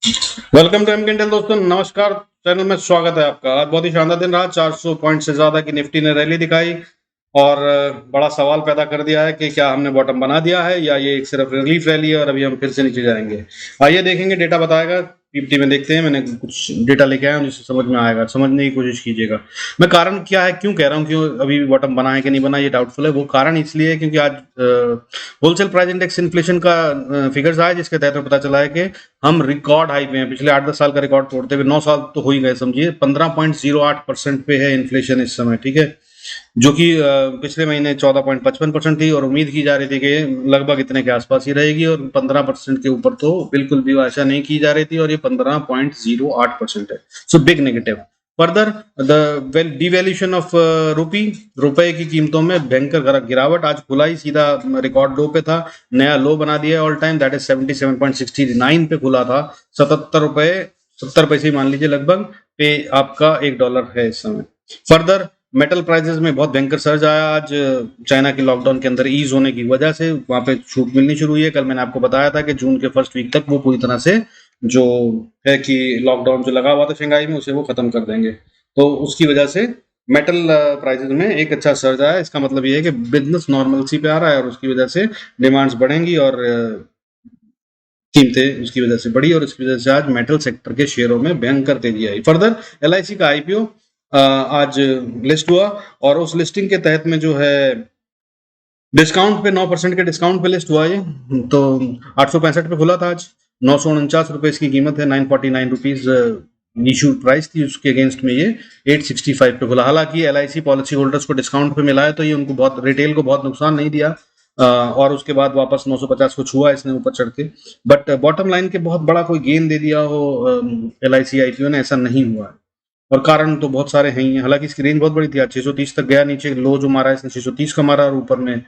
Welcome to M candle दोस्तों, नमस्कार। Channel में स्वागत है आपका। आज बहुत ही शानदार दिन रहा। 400 पॉइंट से ज्यादा की निफ्टी ने रैली दिखाई और बड़ा सवाल पैदा कर दिया है कि क्या हमने बॉटम बना दिया है या ये एक सिर्फ रिलीफ रैली है और अभी हम फिर से नीचे जाएंगे। आइए देखेंगे, डेटा बताएगा। पीपीटी में देखते हैं। मैंने कुछ डेटा लेके आया हूं जिससे समझ में आएगा, समझने की कोशिश कीजिएगा। मैं कारण क्या है, क्यों कह रहा हूँ, क्यों अभी भी बॉटम बना है कि नहीं बना, ये डाउटफुल है। वो कारण इसलिए है क्योंकि आज होलसेल प्राइस इंडेक्स इन्फ्लेशन का फिगर्स आया, जिसके तहत पता चला है कि हम रिकॉर्ड हाई पे हैं। पिछले 8-10 साल का रिकॉर्ड तोड़ते हुए 9 साल तो हो ही गए समझिए। 15.08% पे है इन्फ्लेशन इस समय, ठीक है, जो कि पिछले महीने 14.55% थी और उम्मीद की जा रही थी कि लगभग इतने के आसपास ही रहेगी, और 15% के ऊपर तो बिल्कुल भी आशा नहीं की जा रही थी, और ये 15.08% है। So big negative. Further the well devaluation of रुपए की कीमतों में भयंकर गिरावट। आज खुला ही सीधा रिकॉर्ड लो पे था, नया लो बना दिया ऑल टाइम, दैट इज 77.69 पे खुला था। 77 रुपए 70 पैसे मान लीजिए लगभग पे आपका $1 है इस समय। फर्दर मेटल प्राइसेस में बहुत भयंकर सर्ज आया आज, चाइना के लॉकडाउन के अंदर ईज होने की वजह से वहां पे छूट मिलनी शुरू हुई है। कल मैंने आपको बताया था कि जून के फर्स्ट वीक तक वो पूरी तरह से जो है कि लॉकडाउन जो लगा हुआ था शंघाई में, उसे वो खत्म कर देंगे। तो उसकी वजह से मेटल प्राइसेस में एक अच्छा सर्ज आया। इसका मतलब ये है कि बिजनेस नॉर्मलसी पे आ रहा है और उसकी वजह से डिमांड्स बढ़ेंगी और कीमतें उसकी वजह से बढ़ी, और इसकी वजह से आज मेटल सेक्टर के शेयरों में भयंकर तेजी आई। फर्दर एलआईसी का आईपीओ आज लिस्ट हुआ और उस लिस्टिंग के तहत में जो है डिस्काउंट पे 9% के डिस्काउंट पे लिस्ट हुआ ये। तो 865 पे खुला था आज। 949 रुपए इसकी कीमत है। 949 रुपीज इशू प्राइस थी, उसके अगेंस्ट में ये 865 पे खुला। हालांकि एलआईसी पॉलिसी होल्डर्स को डिस्काउंट पे मिला है, तो ये उनको बहुत, रिटेल को बहुत नुकसान नहीं दिया। और उसके बाद वापस 950 को छुआ इसने ऊपर चढ़ के। बट बॉटम लाइन के बहुत बड़ा कोई गेन दे दिया हो एलआईसी आईपीओ ने, ऐसा नहीं हुआ है। और कारण तो बहुत सारे हैं ही हैं। हालांकि इसकी रेंज बहुत बड़ी थी, आज 630 तक गया, नीचे लो जो मारा इसने 630 का मारा, और ऊपर में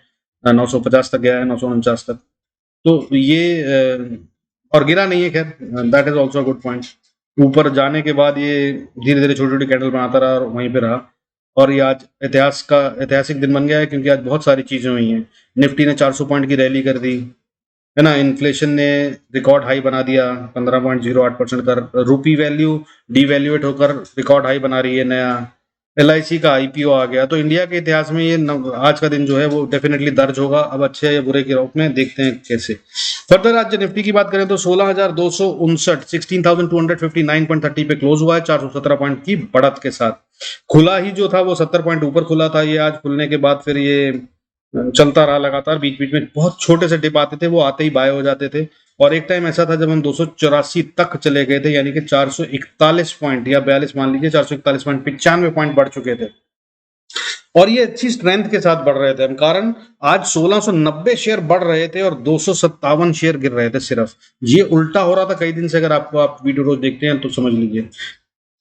950 तक गया है, 949 तक। तो ये और गिरा नहीं है, खैर, that is also good point. ऊपर जाने के बाद ये धीरे धीरे छोटी छोटी कैंडल बनाता रहा और वहीं पे रहा। और ये आज ऐतिहासिक दिन बन गया है, क्योंकि आज बहुत सारी चीजें हुई हैं। निफ्टी ने 400 पॉइंट की रैली कर दी है ना। इन्फ्लेशन ने रिकॉर्ड हाई बना दिया 15.08% का। रूपी वैल्यू डिवैल्यूएट होकर रिकॉर्ड हाई बना रही है नया। एलआईसी का आईपीओ आ गया। तो इंडिया के इतिहास में ये आज का दिन जो है वो डेफिनेटली दर्ज होगा। अब अच्छे या बुरे के रूप में देखते हैं कैसे। फर्दर आज निफ्टी की बात करें तो 16,259 16,259.30 पे क्लोज हुआ है, 417 पॉइंट की बढ़त के साथ। खुला ही जो था वो 70 पॉइंट ऊपर खुला था। ये आज खुलने के बाद फिर ये चलता रहा लगातार। बीच बीच में बहुत छोटे से डिप आते थे, वो आते ही बाय हो जाते थे। और एक टाइम ऐसा था जब हम 284 तक चले गए थे, यानी कि 441 पॉइंट या 42 मान लीजिए, 441.95 पॉइंट बढ़ चुके थे। और ये अच्छी स्ट्रेंथ के साथ बढ़ रहे थे हम। कारण आज 1690 शेयर बढ़ रहे थे और 257 शेयर गिर रहे थे सिर्फ। ये उल्टा हो रहा था कई दिन से। अगर आपको, आप वीडियो रोज देखते हैं तो समझ लीजिए,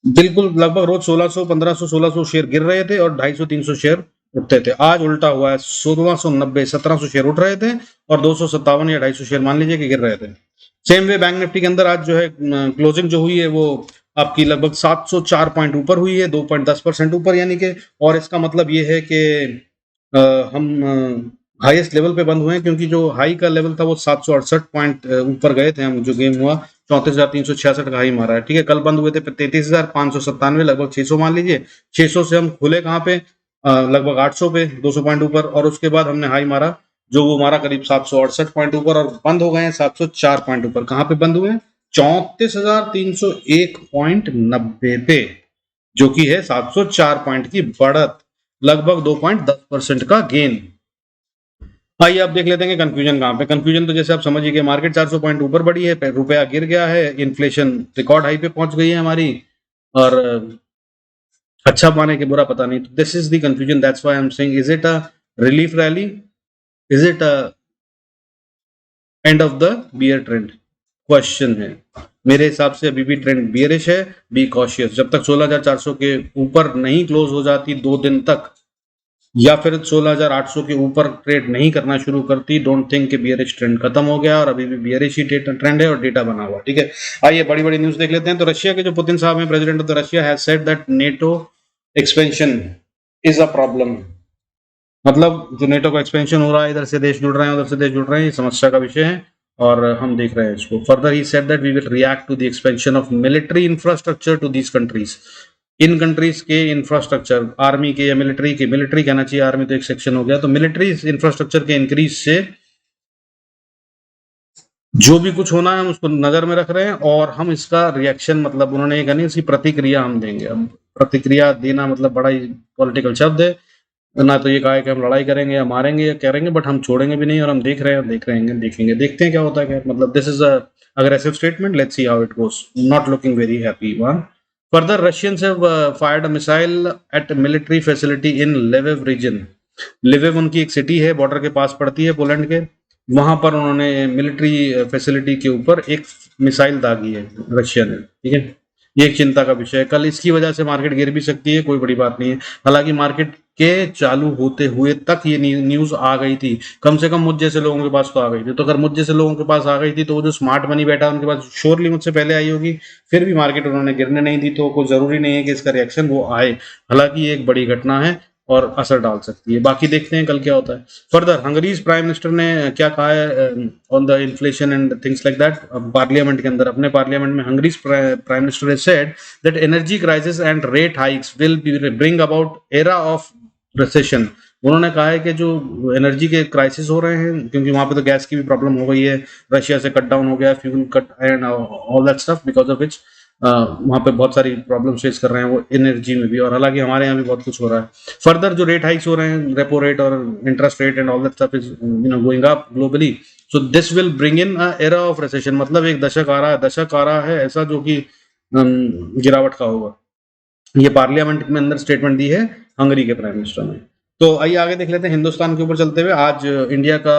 बिल्कुल लगभग रोज 1600 1500 1600 शेयर गिर रहे थे और 250-300 शेयर उठते थे। आज उल्टा हुआ है, 1690 1700 शेयर उठ रहे थे और 257 या 250 शेयर मान लीजिए कि गिर रहे थे। सेम वे बैंक निफ्टी के अंदर आज जो है क्लोजिंग जो हुई है वो आपकी लगभग 704 पॉइंट ऊपर हुई है, 2.10% ऊपर, यानी कि। और इसका मतलब ये है कि हम हाईएस्ट लेवल पे बंद हुए हैं, क्योंकि जो हाई का लेवल था वो 768 पॉइंट ऊपर गए थे हम। जो गेम हुआ 34,366 का हाई मारा है, ठीक है। कल बंद हुए थे 33,597, लगभग 600 मान लीजिए। 600 से हम खुले कहाँ पे, लगभग 800 पे, 200 पॉइंट ऊपर। और उसके बाद हमने हाई मारा, जो वो मारा करीब 768 पॉइंट ऊपर, और बंद हो गए हैं 704 पॉइंट ऊपर। कहाँ पे बंद हुए हैं? 34,301.90 पे, जो कि है 704 पॉइंट की बढ़त, लगभग 2.10% का गेन। आइए आप देख लेते हैं कि कंफ्यूजन कहाँ पे। कंफ्यूजन तो जैसे आप समझिए कि मार्केट 400 पॉइंट ऊपर बढ़ी है, रुपया गिर गया है, इन्फ्लेशन रिकॉर्ड हाई पे पहुंच गई है हमारी, और अच्छा माने कि बुरा पता नहीं। तो this is the confusion, that's why I am saying, is it a relief rally, is it a end of the bear trend? Question है। मेरे हिसाब से अभी भी ट्रेंड बियरिश है। Be cautious. जब तक 16,400 के ऊपर नहीं क्लोज हो जाती 2 दिन तक, या फिर 16,800 के ऊपर ट्रेड नहीं करना शुरू करती, डोंट थिंक कि बियरिश ट्रेंड खत्म हो गया। और अभी भी बियरिश ही ट्रेंड है और डेटा बना हुआ, ठीक है। आइए बड़ी बड़ी न्यूज देख लेते हैं। तो रशिया के जो पुतिन साहब हैं, president of the Russia, has said that NATO expansion is a problem. मतलब जो नेटो का एक्सपेंशन हो रहा है, इधर से देश जुड़ रहे हैं, उधर से देश जुड़ रहे हैं, ये समस्या का विषय है। और हम देख रहे हैं इसको। Further he said that we will react to the expansion of military infrastructure to these countries. इन कंट्रीज के इंफ्रास्ट्रक्चर, आर्मी के या मिलिट्री के, मिलिट्री कहना चाहिए, आर्मी तो एक सेक्शन हो गया, तो मिलिट्री इंफ्रास्ट्रक्चर के इंक्रीज से जो भी कुछ होना है हम उसको नजर में रख रहे हैं, और हम इसका रिएक्शन, मतलब उन्होंने ये कहा नहीं, इसकी प्रतिक्रिया हम देंगे। अब प्रतिक्रिया देना मतलब बड़ा ही पॉलिटिकल शब्द है, ना तो ये कहा है कि हम लड़ाई करेंगे या मारेंगे या करेंगे, बट हम छोड़ेंगे भी नहीं, और हम देख रहे हैं, देख रहे हैं, देखेंगे, देखते हैं क्या होता है। क्या मतलब this is a aggressive statement, let's see how it goes, not looking very happy one. Further Russians have fired a missile at military facility in Lviv region. Lviv उनकी एक सिटी है, बॉर्डर के पास पड़ती है पोलैंड के, वहां पर उन्होंने मिलिट्री फैसिलिटी के ऊपर एक मिसाइल दागी है रशिया ने, ठीक है। ये एक चिंता का विषय है, कल इसकी वजह से मार्केट गिर भी सकती है, कोई बड़ी बात नहीं है। हालांकि मार्केट के चालू होते हुए तक ये न्यूज आ गई थी, कम से कम मुझ जैसे लोगों के पास तो आ गई थी। तो अगर मुझ जैसे लोगों के पास आ गई थी तो वो जो स्मार्ट मनी बैठा उनके पास श्योरली मुझसे पहले आई होगी, फिर भी मार्केट उन्होंने गिरने नहीं दी, तो कोई जरूरी नहीं है कि इसका रिएक्शन वो आए। हालांकि ये एक बड़ी घटना है और असर डाल सकती है, बाकी देखते हैं कल क्या होता है। फर्दर हंगरीज प्राइम मिनिस्टर ने क्या कहा है on the inflation and things like that, parliament के अंदर, अपने पार्लियामेंट में हंगरीज प्राइम मिनिस्टर ने said that energy crisis and rate hikes will bring about era of recession. उन्होंने कहा है कि जो एनर्जी के क्राइसिस हो रहे हैं, क्योंकि वहां पे तो गैस की भी प्रॉब्लम हो गई है, रशिया से कट डाउन हो गया, fuel cut and all that stuff, because of which वहां पे बहुत सारी प्रॉब्लम फेस कर रहे हैं वो एनर्जी में भी, और हालांकि हमारे यहाँ भी बहुत कुछ हो रहा है। फर्दर जो रेट हाइक्स हो रहे हैं, रेपो रेट और interest rate and all that stuff is going up globally, so this will bring in a era of recession. मतलब एक दशक आ रहा है, दशक आ रहा है ऐसा जो कि गिरावट का होगा। ये पार्लियामेंट में अंदर स्टेटमेंट दी है हंगरी के प्राइम मिनिस्टर ने। तो आइए आगे देख लेते हैं हिंदुस्तान के ऊपर चलते हुए। आज इंडिया का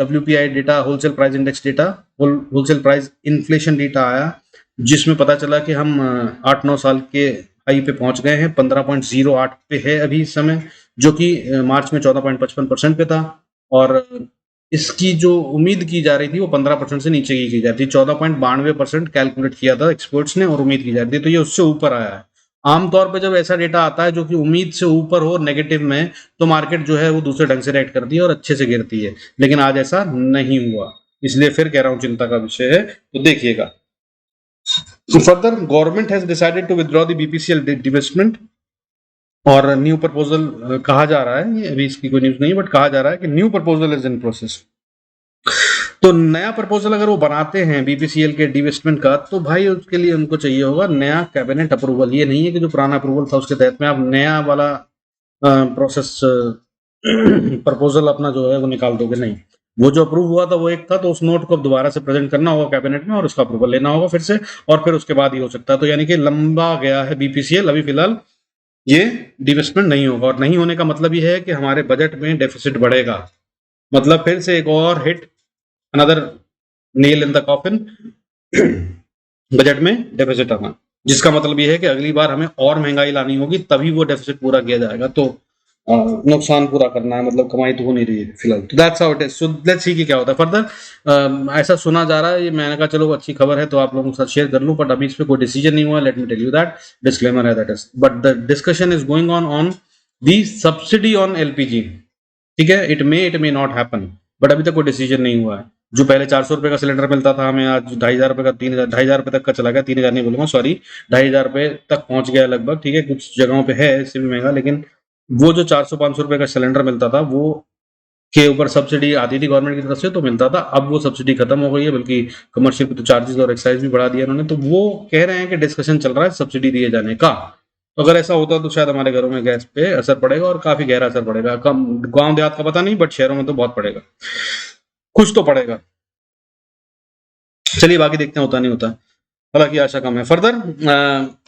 WPI data, wholesale price index data, wholesale price inflation data आया, जिसमें पता चला कि हम 8-9 साल के हाई पे पहुंच गए हैं, 15.08 पे है अभी इस समय, जो कि मार्च में 14.55% पे था, और इसकी जो उम्मीद की जा रही थी वो 15% से नीचे की जा रही थी। 14.92% कैलकुलेट किया था एक्सपर्ट्स ने और उम्मीद की जा रही थी, तो ये उससे ऊपर आया है। आमतौर पे जब ऐसा डेटा आता है जो कि उम्मीद से ऊपर हो नेगेटिव में, तो मार्केट जो है वो दूसरे ढंग से रिएक्ट करती है और अच्छे से गिरती है, लेकिन आज ऐसा नहीं हुआ, इसलिए फिर कह रहा हूं चिंता का विषय है, तो देखिएगा। Further government has decided to withdraw the BPCL divestment, और न्यू प्रपोजल कहा जा रहा है, ये अभी इसकी कोई न्यूज नहीं है, बट कहा जा रहा है कि new proposal is in process. तो नया प्रपोजल अगर वो बनाते हैं BPCL के डिवेस्टमेंट का, तो भाई उसके लिए उनको चाहिए होगा नया कैबिनेट अप्रूवल। ये नहीं है कि जो पुराना अप्रूवल था उसके तहत में आप नया वाला प्रोसेस प्रपोजल अपना जो है वो निकाल दोगे, नहीं। वो जो अप्रूव हुआ था वो एक था, तो उस नोट को अब दोबारा से प्रेजेंट करना होगा कैबिनेट में और उसका अप्रूवल लेना होगा फिर से, और फिर उसके बाद ही हो सकता है। तो यानी कि लंबा गया है BPCL, अभी फिलहाल ये डिवेस्टमेंट नहीं होगा, और नहीं होने का मतलब ये है कि हमारे बजट में डेफिसिट बढ़ेगा, मतलब फिर से एक और hit, another nail in the coffin, budget में डेफिसिट आना, जिसका मतलब ये है कि अगली बार हमें और महंगाई लानी होगी, तभी वो डेफिसिट पूरा किया जाएगा। तो नुकसान पूरा करना है, मतलब कमाई तो हो नहीं रही है फिलहाल। तो that's how it is, so let's see कि क्या होता है फर्दर। ऐसा सुना जा रहा है, ये मैंने कहा चलो अच्छी खबर है तो आप लोगों के साथ शेयर कर लूं, बट अभी इस पे कोई डिसीजन नहीं हुआ। Let me tell you that, disclaimer है that is, but the discussion is going on the subsidy on LPG, ठीक है। It may not happen, but अभी तक कोई डिसीजन नहीं हुआ है। जो पहले 400 रुपए का सिलेंडर मिलता था हमें, आज 2,500 रुपए का, 3,000, 2,500 रुपए तक का चला गया, 3,000 नहीं बोलूंगा, सॉरी, 2,500 रुपए तक पहुंच गया लगभग, ठीक है। कुछ जगहों पे है इससे भी महंगा, लेकिन वो जो 400-500 रुपए का सिलेंडर मिलता था वो के ऊपर सब्सिडी आती थी गवर्नमेंट की तरफ से, तो मिलता था। अब वो सब्सिडी खत्म हो गई है, बल्कि कमर्शियल पे तो चार्जेस और एक्साइज भी बढ़ा दिया उन्होंने। तो वो कह रहे हैं कि डिस्कशन चल रहा है सब्सिडी दिए जाने का। तो अगर ऐसा होता तो शायद हमारे घरों में गैस पे असर पड़ेगा, और काफी गहरा असर पड़ेगा। कम गांव देहात का पता नहीं, बट शहरों में तो बहुत पड़ेगा, कुछ तो पड़ेगा। चलिए बाकी देखते हैं होता नहीं होता, हालांकि आशा कम है। फर्दर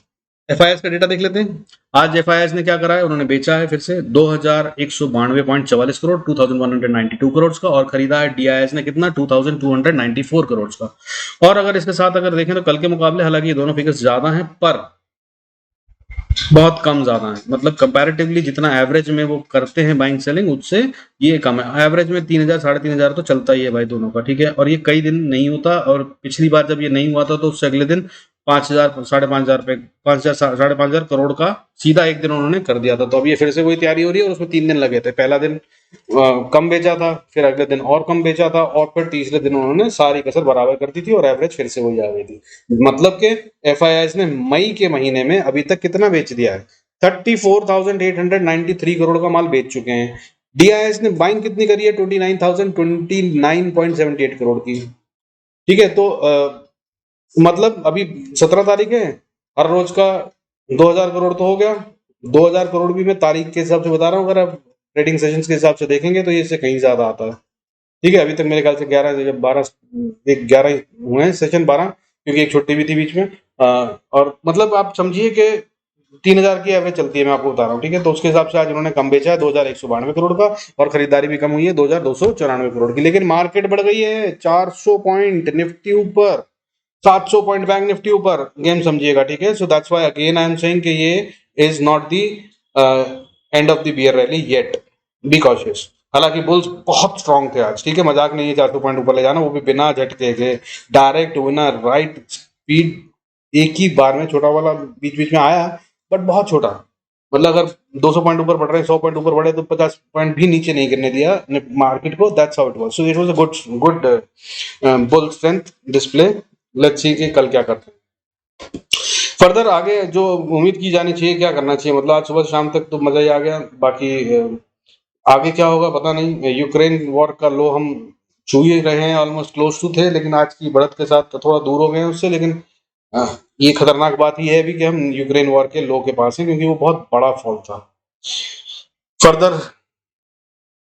FIS का डेटा देख लेते हैं। आज FIS ने क्या करा है, उन्होंने बेचा है फिर से 2,192.44 करोड़, 2,192 करोड़ का, और खरीदा है DIS ने कितना, 2,294 करोड़ का। और अगर इसके साथ अगर देखें तो कल के मुकाबले, हालांकि ये दोनों फिगर्स ज्यादा हैं पर बहुत कम ज्यादा है, मतलब कंपैरेटिवली जितना एवरेज में वो करते हैं बाइंग सेलिंग, उससे ये कम है। एवरेज में 3,000 3,500 तो चलता ही है भाई दोनों का, ठीक है। और ये कई दिन नहीं होता, और पिछली बार जब ये नहीं हुआ था तो उससे अगले दिन 5,000 5,500 रुपए 5,000 5,500 करोड़ का सीधा एक दिन उन्होंने कर दिया था। तो अब ये फिर से वही तैयारी हो रही है और उसमें 3 दिन लगे थे। पहला दिन कम बेचा था, फिर अगले दिन और कम बेचा था, और फिर तीसरे दिन उन्होंने सारी कसर बराबर कर दी थी और एवरेज फिर से वही आ गई थी। मतलब कि एफआईआईज ने मई के महीने में अभी तक कितना बेच दिया है? 34,893 करोड़ का माल बेच चुके हैं। डीआईएस ने बाइंग कितनी करी है? 29,029.78 करोड़ की। ठीक है, तो मतलब अभी 17 तारीख है, हर रोज का 2,000 करोड़ तो हो गया। 2,000 करोड़ भी मैं तारीख के हिसाब से बता रहा हूँ, अगर आप ट्रेडिंग सेशंस के हिसाब से देखेंगे तो ये इससे कहीं ज्यादा आता है। ठीक है, अभी तक मेरे ख्याल से 11 12 एक 11 हुए हैं सेशन, 12, क्योंकि एक छुट्टी भी थी बीच में। और मतलब आप समझिए कि 3,000 की एवरेज चलती है, मैं आपको बता रहा हूँ। ठीक है, तो उसके हिसाब से आज उन्होंने कम बेचा है 2,192 करोड़ का, और खरीदारी भी कम हुई है 2,294 करोड़ की। लेकिन मार्केट बढ़ गई है 400 पॉइंट, निफ्टी ऊपर 700 पॉइंट, बैंक निफ्टी ऊपर। गेम समझिएगा, ठीक है। So that's why again I am saying कि ये is not the end of the bear rally yet, be cautious. हालांकि बुल्स बहुत स्ट्रांग थे आज, ठीक है, मजाक नहीं है 400 पॉइंट ऊपर ले जाना, वो भी बिना झटके के, डायरेक्ट विनर, राइट स्पीड, एक ही बार में। छोटा वाला बीच बीच में आया, बट बहुत छोटा। मतलब अगर 200 पॉइंट ऊपर बढ़ रहे हैं, 100 पॉइंट ऊपर बढ़े, तो 50 पॉइंट भी नीचे नहीं गिरने दिया मार्केट को। That's how it was. So it was a good good bull strength display. Let's see कि कल क्या करते हैं। फर्दर आगे जो उम्मीद की जानी चाहिए, क्या करना चाहिए, मतलब आज सुबह शाम तक तो मजा ही आ गया। बाकी आगे क्या होगा पता नहीं। यूक्रेन वॉर का लो हम छू ही रहे हैं, ऑलमोस्ट क्लोज टू थे, लेकिन आज की बढ़त के साथ थोड़ा दूर हो गए हैं उससे। लेकिन ये खतरनाक बात यह है भी कि हम यूक्रेन वॉर के लो के पास हैं, क्योंकि वो बहुत बड़ा फॉल था। फर्दर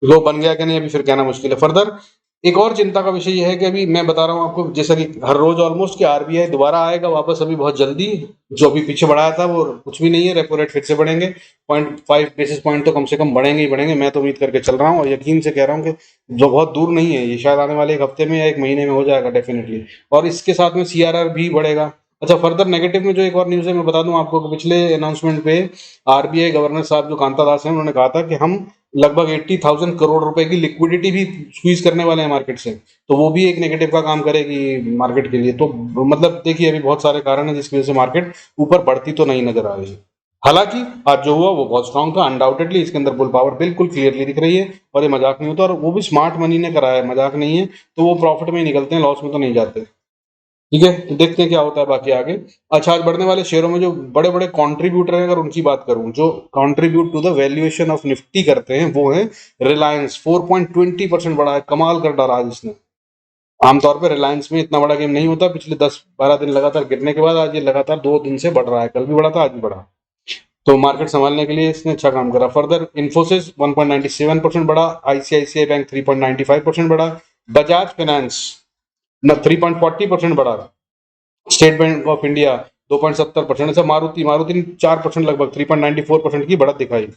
लो बन गया कि नहीं, अभी फिर कहना मुश्किल है। फर्दर एक और चिंता का विषय यह है कि अभी मैं बता रहा हूँ आपको, जैसा कि हर रोज ऑलमोस्ट, कि आरबीआई दोबारा आएगा वापस अभी बहुत जल्दी। जो अभी पीछे बढ़ाया था वो कुछ भी नहीं है, रेपो रेट फिर से बढ़ेंगे, 0.5 बेसिस पॉइंट तो कम से कम बढ़ेंगे ही बढ़ेंगे। मैं तो उम्मीद करके चल रहा हूँ और यकीन से कह रहा हूँ कि जो बहुत दूर नहीं है, ये शायद आने वाले एक हफ्ते में या एक महीने में हो जाएगा डेफिनेटली। और इसके साथ में सीआरआर भी बढ़ेगा। अच्छा, फर्दर नेगेटिव में जो एक और न्यूज है मैं बता दूं आपको, कि पिछले अनाउंसमेंट पे आरबीआई गवर्नर साहब जो कांता दास हैं, उन्होंने कहा था कि हम लगभग 80,000 करोड़ रुपए की लिक्विडिटी भी स्क्वीज करने वाले हैं मार्केट से। तो वो भी एक नेगेटिव का काम करेगी मार्केट के लिए। तो मतलब देखिए, अभी बहुत सारे कारण हैं जिसकी वजह से मार्केट ऊपर बढ़ती तो नहीं नजर आ रही है। हालांकि आज जो हुआ वो बहुत स्ट्रांग था अनडाउटेडली, इसके अंदर बुल पावर बिल्कुल क्लियरली दिख रही है, और ये मजाक नहीं होता, और वो भी स्मार्ट मनी ने कराया है, मजाक नहीं है। तो वो प्रॉफिट में ही निकलते हैं, लॉस में तो नहीं जाते। ठीक है, तो देखते हैं क्या होता है बाकी आगे। अच्छा, आज बढ़ने वाले शेयरों में जो बड़े बड़े कॉन्ट्रीब्यूटर हैं, अगर उनकी बात करूं, जो contribute to the valuation of Nifty करते हैं, वो है रिलायंस। 4.20% बढ़ा है, कमाल कर डाला आज इसने। आमतौर पर रिलायंस में इतना बड़ा गेम नहीं होता। पिछले 10-12 दिन लगातार गिरने के बाद आज ये लगातार 2 दिन से बढ़ रहा है, कल भी बढ़ा था, आज भी बढ़ा। तो मार्केट संभालने के लिए इसने अच्छा काम करा। फर्दर इन्फोसिस 1.97% बढ़ा, आईसीआईसीआई बैंक 3.95% बढ़ा, बजाज फाइनेंस 3.40% बढ़ा, स्टेट बैंक ऑफ इंडिया 2.70%। ऐसा मारुति मारुति ने 4% लगभग 3.94% की बढ़त दिखाई।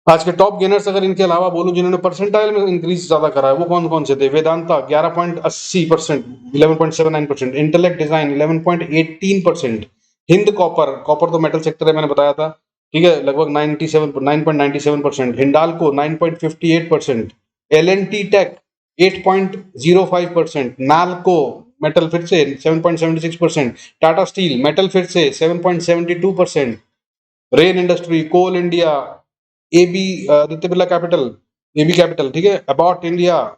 आज के टॉप गेनर्स अगर इनके अलावा बोलूं, जिन्होंने परसेंटाइल में इंक्रीज ज्यादा करा है, वो कौन कौन से थे? Vedanta 11.80%, 11.79%, intellect design 11.18%, Hind copper, copper तो मेटल सेक्टर है, मैंने बताया था, ठीक है, लगभग 9.97%, Hindalco 9.58%, L N T tech 8.05%, Nalco metal फिर से 7.76%, टाटा स्टील मेटल फिर से 7.72%, rain industry, coal India, AB Aditya Birla capital, AB capital, ठीक है, अबाउट इंडिया,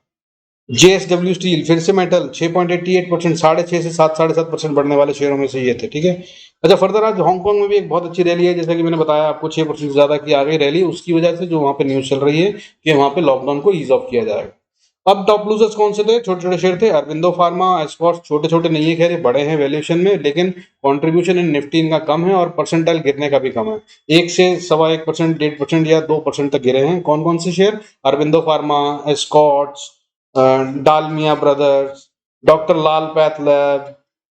जेएसडब्ल्यू स्टील फिर से मेटल 6.88%, 6.5 से 7.5% बढ़ने वाले शेयरों में से ये थे। ठीक है। अच्छा, फर्दर आज हांगकांग में भी एक बहुत अच्छी रैली है, जैसा कि मैंने बताया आपको, 6% ज्यादा की आ गई रैली, उसकी वजह से जो वहां पे न्यूज चल रही है कि वहां पे लॉकडाउन को ईज ऑफ किया जाएगा। अब टॉप लूजर्स कौन से थे? छोटे छोटे शेयर थे। अरविंदो फार्मा, एस्कॉर्ट्स छोटे छोटे नहीं है, खैर बड़े हैं वैल्यूएशन में, लेकिन कंट्रीब्यूशन इन निफ्टी इनका कम है और परसेंटाइल गिरने का भी कम है। 1 से 1.25%, 1.5% या 2% तक गिरे हैं। कौन कौन से share? Aurobindo pharma, escorts, Dalmia brothers, doctor Lal path,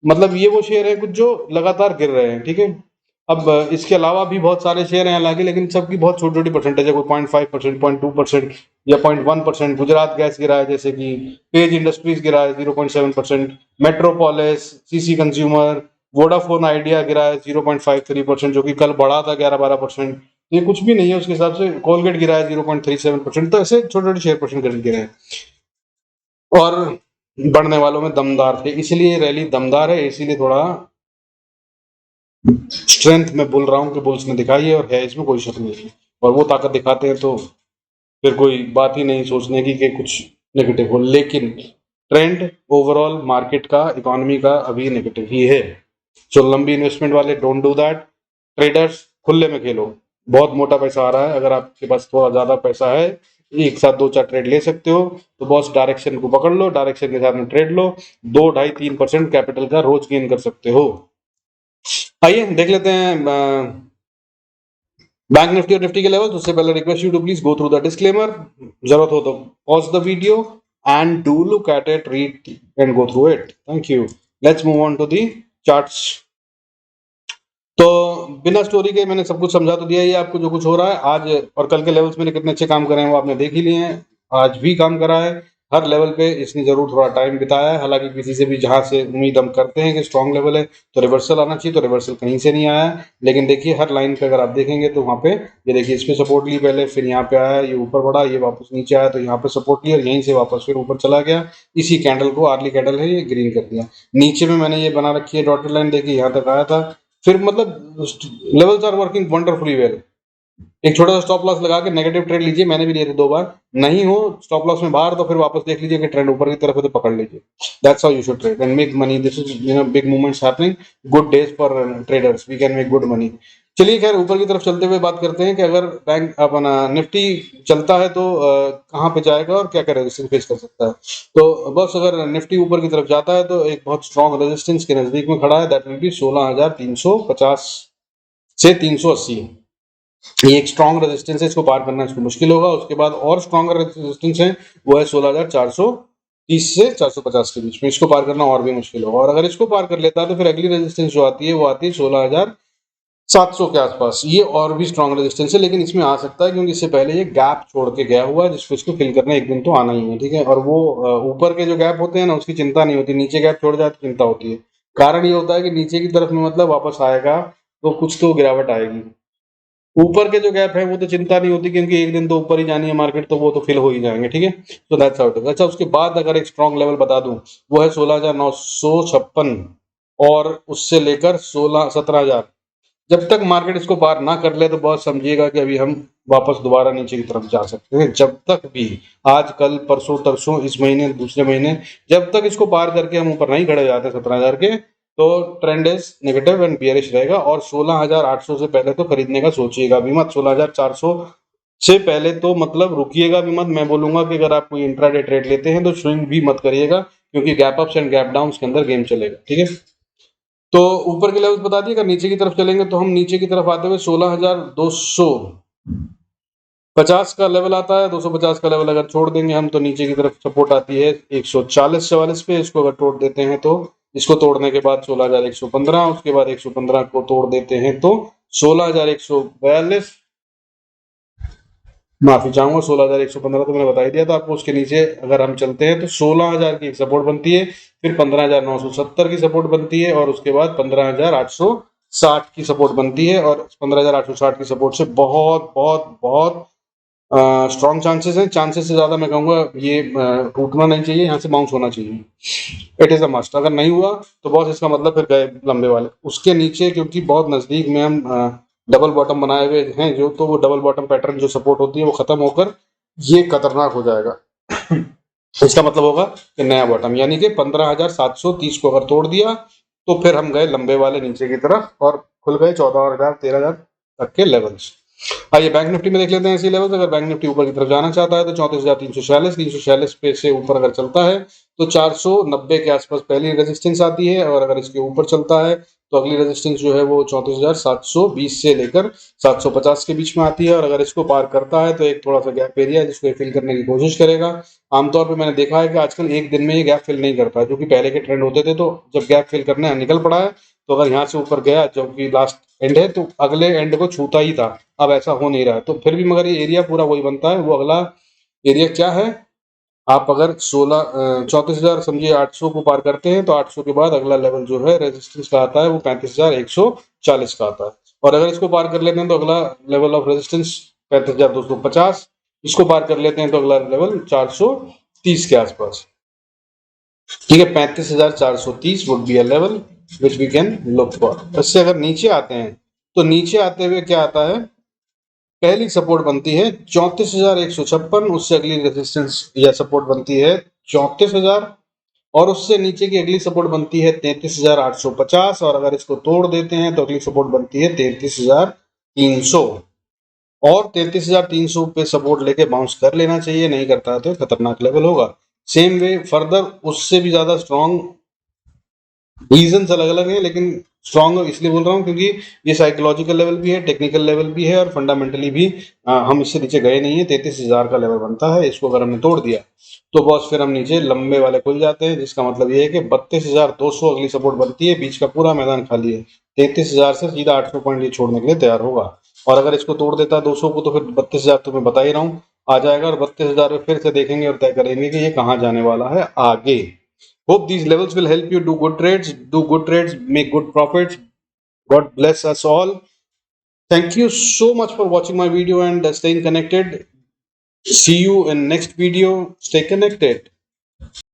मतलब ये वो शेयर है कुछ जो लगातार गिर रहे हैं। ठीक है। अब इसके अलावा भी बहुत सारे शेयर हैं हालांकि, लेकिन सबकी बहुत छोटी छोटी परसेंटेज है, कोई 0.5%, 0.2% या 0.1%। गुजरात गैस गिरा है, जैसे कि पेज इंडस्ट्रीज गिरा है 0.7%, metropolis, CC consumer, Vodafone idea गिरा है 0.53%, जो कि कल बढ़ा था 11-12%। ये कुछ भी नहीं है उसके हिसाब से। कोलगेट गिरा है 0.37%। तो ऐसे छोटे छोटे शेयर परसेंट गिरे हैं, और बढ़ने वालों में दमदार थे, इसलिए रैली दमदार है, इसीलिए थोड़ा स्ट्रेंथ मैं बोल रहा हूँ कि बुल्स ने दिखाई है और है, इसमें कोई शक नहीं है, और वो ताकत दिखाते हैं तो फिर कोई बात ही नहीं सोचने की कि कुछ नेगेटिव हो। लेकिन ट्रेंड ओवरऑल मार्केट का, इकोनॉमी का अभी नेगेटिव ही है। सो लंबी इन्वेस्टमेंट वाले डोंट डू दैट। ट्रेडर्स खुले में खेलो, बहुत मोटा पैसा आ रहा है, अगर आपके पास थोड़ा ज्यादा पैसा है, एक साथ 2-4 ट्रेड ले सकते हो, तो बॉस डायरेक्शन को पकड़ लो, डायरेक्शन के साथ में ट्रेड लो, 2-2.5-3% कैपिटल का रोज गेन कर सकते हो। आइए देख लेते हैं बैंक निफ्टी और निफ्टी के लेवल। उससे पहले request you to please go through the disclaimer, जरूरत हो तो pause the video and do look at it, read and go through it. Thank you. Let's move on to the charts. तो बिना story के मैंने सब कुछ समझा तो दिया ही आपको, जो कुछ हो रहा है आज और कल के लेवल्स मैंने कितने अच्छे काम करे हैं वो आपने देख ही लिए हैं। आज भी काम करा है, हर लेवल पे इसने जरूर थोड़ा टाइम बिताया है, हालांकि किसी से भी जहां से उम्मीद हम करते हैं कि स्ट्रांग लेवल है तो रिवर्सल आना चाहिए, तो रिवर्सल कहीं से नहीं आया है। लेकिन देखिए हर लाइन पे अगर आप देखेंगे तो वहां पे ये देखिए, इस पे सपोर्ट ली पहले, फिर यहाँ पे आया, ये ऊपर बढ़ा, ये वापस नीचे आया, तो यहाँ पे सपोर्ट लिया और यहीं से वापस फिर ऊपर चला गया। इसी कैंडल को, अर्ली कैंडल है ये, ग्रीन कर दिया। नीचे में मैंने ये बना रखी है डॉटेड लाइन, देखिए यहाँ तक आया था, फिर मतलब levels are working wonderfully well. एक छोटा सा स्टॉप लॉस लगा के नेगेटिव ट्रेड लीजिए, मैंने भी लिए थे 2 बार, नहीं हो स्टॉप लॉस में बाहर तो फिर वापस देख लीजिए कि ट्रेंड ऊपर की तरफ है तो पकड़ लीजिए। That's how you should trade and make money. This is big movements happening, good days for traders, we can make good money. चलिए खैर ऊपर की तरफ चलते हुए बात करते हैं कि अगर बैंक अपना निफ्टी चलता है तो कहाँ पे जाएगा और क्या क्या रेजिस्टेंस फेस कर सकता है। तो बस अगर निफ्टी ऊपर की तरफ जाता है तो एक बहुत स्ट्रॉन्ग रेजिस्टेंस के नजदीक में खड़ा है, दैट विल बी 16,350 से 380। ये एक स्ट्रॉन्ग रेजिस्टेंस है, इसको पार करना इसको मुश्किल होगा। उसके बाद और स्ट्रॉन्गर रेजिस्टेंस है, वो है 16,430 से 450 के बीच में, इसको पार करना और भी मुश्किल होगा। और अगर इसको पार कर लेता है तो फिर अगली रेजिस्टेंस जो आती है वो आती है 16,700 के आसपास, ये और भी स्ट्रॉन्ग रेजिस्टेंस है। लेकिन इसमें आ सकता है क्योंकि इससे पहले ये गैप छोड़ के गया हुआ है, जिसको इसको फिल करना एक दिन तो आना ही है, ठीक है। और वो ऊपर के जो गैप होते हैं ना उसकी चिंता नहीं होती, नीचे गैप छोड़ जाए तो चिंता होती है। कारण ये होता है कि नीचे की तरफ में मतलब वापस आएगा तो कुछ तो गिरावट आएगी, ऊपर के जो गैप है वो तो चिंता नहीं होती क्योंकि एक दिन तो ऊपर ही जानी है मार्केट, तो वो तो फिल हो ही जाएंगे, ठीक है। तो दैट्स हाउ इट इज। अच्छा उसके बाद अगर एक स्ट्रॉन्ग लेवल बता दूं, वो है 16,956 और उससे लेकर 17,000। जब तक मार्केट इसको पार ना कर ले तो बहुत समझिएगा कि अभी हम वापस दोबारा नीचे की तरफ जा सकते हैं। जब तक भी आज कल परसों तरसों इस महीने दूसरे महीने जब तक इसको पार करके हम ऊपर नहीं खड़े हो जाते 17,000 के, तो trend is negative and bearish रहेगा। और 16,800 से पहले तो खरीदने का सोचिएगा भी मत, 16,400 से पहले तो मतलब रुकिएगा भी मत। मैं बोलूंगा कि अगर आप कोई इंट्राडे ट्रेड लेते हैं तो स्विंग भी मत करिएगा, क्योंकि gap ups and gap down के अंदर गेम चलेगा, ठीक है। तो ऊपर के लेवल बता दिए, अगर नीचे की तरफ चलेंगे तो हम नीचे की तरफ आते हुए 16,250 का लेवल आता है। 250 का लेवल अगर छोड़ देंगे हम तो नीचे की तरफ सपोर्ट आती है 140-44 पे, इसको अगर तोड़ देते हैं तो इसको तोड़ने के बाद 16,115, उसके बाद 115 को तोड़ देते हैं तो 16,142, माफी चाहूंगा 16,115 तो मैंने बता ही दिया था आपको। उसके नीचे अगर हम चलते हैं तो 16,000 की एक सपोर्ट बनती है, फिर 15,970 की सपोर्ट बनती है और उसके बाद 15,860 की सपोर्ट बनती है। और 15,860 की सपोर्ट से बहुत बहुत बहुत स्ट्रॉन्ग चांसेस हैं, चांसेस से ज्यादा मैं कहूंगा ये टूटना नहीं चाहिए, यहाँ से बाउंस होना चाहिए। इट इज अ मस्ट, अगर नहीं हुआ तो बॉस इसका मतलब फिर गए लंबे वाले। उसके नीचे क्योंकि बहुत नजदीक में हम डबल बॉटम बनाए हुए हैं जो, तो वो डबल बॉटम पैटर्न जो सपोर्ट होती है वो खत्म होकर ये खतरनाक हो जाएगा। इसका मतलब होगा कि नया बॉटम, यानी कि 15,730 को अगर तोड़ दिया तो फिर हम गए लंबे वाले नीचे की तरफ और खुल गए 14,000 13,000 तक के लेवल्स। आइए बैंक निफ्टी में देख लेते हैं इसी लेवल। अगर बैंक निफ्टी ऊपर की तरफ जाना चाहता है तो 34,346 पे से ऊपर अगर चलता है तो 490 के आसपास पहली रेजिस्टेंस आती है, और अगर इसके ऊपर चलता है तो अगली रेजिस्टेंस जो है वो 34,720 से लेकर 750 के बीच में आती है। और अगर इसको पार करता है तो एक थोड़ा सा गैप एरिया है जिसको फिल करने की कोशिश करेगा। आमतौर पर मैंने देखा है कि आजकल एक दिन में ये गैप फिल नहीं करता, जो कि पहले के ट्रेंड होते थे, तो जब गैप फिल करने निकल पड़ा है तो अगर यहाँ से ऊपर गया जो कि लास्ट एंड है तो अगले एंड को छूता ही था, अब ऐसा हो नहीं रहा है। तो फिर भी मगर ये एरिया पूरा वही बनता है। वो अगला एरिया क्या है, आप अगर 34,000 समझिए 800 को पार करते हैं तो 800 के बाद अगला लेवल जो है रेजिस्टेंस का आता है वो 35,140 का आता है। और अगर इसको पार कर लेते हैं तो अगला लेवल ऑफ रेजिस्टेंस 35,250, इसको पार कर लेते हैं तो अगला लेवल 430 के आसपास, ठीक है। 35,430 would be a level. which we can look for। इससे अगर नीचे आते हैं तो नीचे आते हुए क्या आता है, पहली सपोर्ट बनती है 34,156, उससे अगली रेजिस्टेंस या सपोर्ट बनती है 34,000, और उससे नीचे की अगली सपोर्ट बनती है 33,850, और अगर इसको तोड़ देते हैं तो अगली सपोर्ट बनती है 33,300, और 33,300 पे सपोर्ट लेके बाउंस कर लेना चाहिए, नहीं करता है तो खतरनाक लेवल होगा। सेम वे फर्दर उससे भी ज्यादा स्ट्रॉन्ग, रीजंस अलग अलग हैं, लेकिन स्ट्रॉन्ग इसलिए बोल रहा हूँ क्योंकि ये साइकोलॉजिकल लेवल भी है, टेक्निकल लेवल भी है, और फंडामेंटली भी हम इससे नीचे गए नहीं है। 33,000 का लेवल बनता है, इसको अगर हमने तोड़ दिया तो बॉस फिर हम नीचे लंबे वाले खुल जाते हैं, जिसका मतलब ये है कि 32,200 अगली सपोर्ट बनती है, बीच का पूरा मैदान खाली है। 33,000 से सीधा 800 पॉइंट ये छोड़ने के लिए तैयार होगा, और अगर इसको तोड़ देता है 200 को तो फिर 32,000 तो मैं बता ही रहा हूँ आ जाएगा, और 32,000 में फिर से देखेंगे और तय करेंगे कि ये कहाँ जाने वाला है आगे। Hope these levels will help you do good trades, make good profits. God bless us all. Thank you so much for watching my video and staying connected. See you in next video. Stay connected.